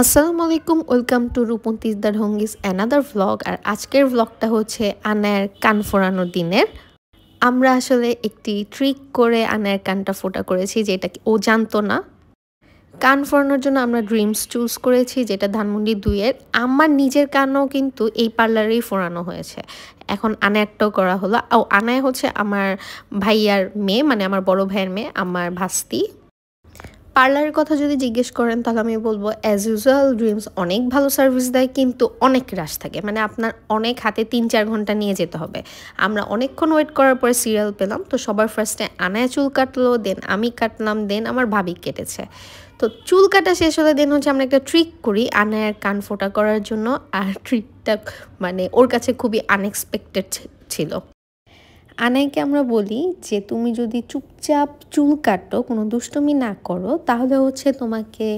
আসসালামু আলাইকুম, welcome to রূপন্তিস দ্য ঢঙ্গিস অ্যানাদার ভ্লগ। আর আজকের ভ্লগটা হচ্ছে আনায়ের কান ফোড়ানোর দিনের। আমরা আসলে একটি ট্রিক করে আনায়ের কানটা ফোটা করেছি, যেটা ও জানতো না। কান ফোড়ানোর জন্য আমরা ড্রিমস চুজ করেছি, যেটা ধানমন্ডি 2-এর। আমার নিজের কানও কিন্তু এই পার্লারেই ফোড়ানো হয়েছে। এখন আনায়ারটাও করা হলো। আনায়া হচ্ছে আমার ভাইয়ার মেয়ে, মানে আমার বড় ভাইয়ের মেয়ে, আমার ভাস্তি। পার্লারের কথা যদি জিজ্ঞেস করেন তাহলে আমি বলবো অ্যাজ ইউজুয়াল ড্রিমস অনেক ভালো সার্ভিস দেয়, কিন্তু অনেক রাশ থাকে, মানে আপনার অনেক হাতে 3-4 ঘন্টা নিয়ে যেতে হবে। আমরা অনেকক্ষণ ওয়েট করার পরে সিরিয়াল পেলাম। তো সবার ফার্স্টে আনায়া চুল কাটলো, দেন আমি কাটলাম, দেন আমার ভাবি কেটেছে। তো চুল কাটা শেষ হলে দেন হচ্ছে আমরা একটা ট্রিক করি আনায়ার কান ফোটা করার জন্য। আর ট্রিকটা মানে ওর কাছে খুবই আনএক্সপেক্টেড ছিল। আনাইকে আমরা বলি যে তুমি যদি চুপচাপ চুল কাটো, কোনো দুষ্টুমি না করো, তাহলে হচ্ছে তোমাকে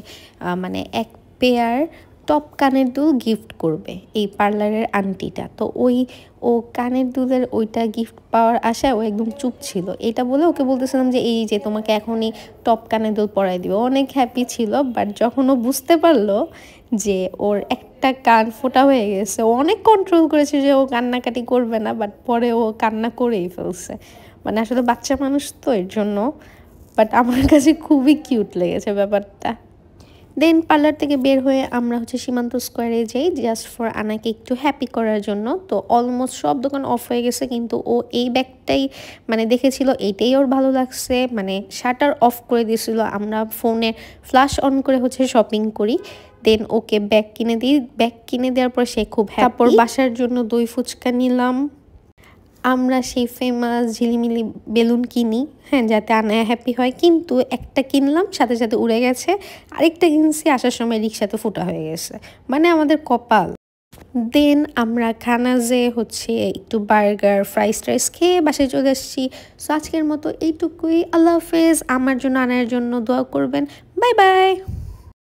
মানে এক পেয়ার টপ কানের দুল গিফট করবে এই পার্লারের আন্টিটা। তো ও কানের দুলের ওইটা গিফট পাওয়ার আশায় ও একদম চুপ ছিল। এটা বলে ওকে বলতেছিলাম যে এই যে তোমাকে এখনই টপ কানের দুল পরাই দিবে। অনেক হ্যাপি ছিল, বাট যখন ও বুঝতে পারলো যে ওর একটা কান ফোটা হয়ে গেছে, ও অনেক কন্ট্রোল করেছে যে ও কান্নাকাটি করবে না, বাট পরে ও কান্না করেই ফেলছে। মানে আসলে বাচ্চা মানুষ তো, এর জন্য। বাট আমার কাছে খুবই কিউট লেগেছে ব্যাপারটা। দেন পার্লার থেকে বের হয়ে আমরা হচ্ছে সীমান্ত স্কোয়ারে যাই, জাস্ট ফর আনাকে একটু হ্যাপি করার জন্য। তো অলমোস্ট সব দোকান অফ হয়ে গেছে, কিন্তু ও এই ব্যাগটাই মানে দেখেছিল, এইটাই ওর ভালো লাগছে, মানে শাটার অফ করে দিয়েছিল। আমরা ফোনে ফ্ল্যাশ অন করে হচ্ছে শপিং করি। দেন ওকে ব্যাগ কিনে দেওয়ার পর সে খুব হ্যাপি। তারপর বাসার জন্য দই ফুচকা নিলাম। আমরা সেই ফেমাস ঝিলিমিলি বেলুন কিনি, হ্যাঁ, যাতে আনায়া হ্যাপি হয়। কিন্তু একটা কিনলাম, সাথে সাথে উড়ে গেছে। আরেকটা কিনছি, আসার সময় রিক্সাতে ফুটা হয়ে গেছে। মানে আমাদের কপাল। দেন আমরা খানা যে হচ্ছে একটু বার্গার ফ্রাইস ট্রাইস খেয়ে বাসায় চলে আসছি। সো আজকের মতো এইটুকুই। আল্লাহ হাফেজ। আমার জন্য আনায়ার জন্য দোয়া করবেন। Bye bye.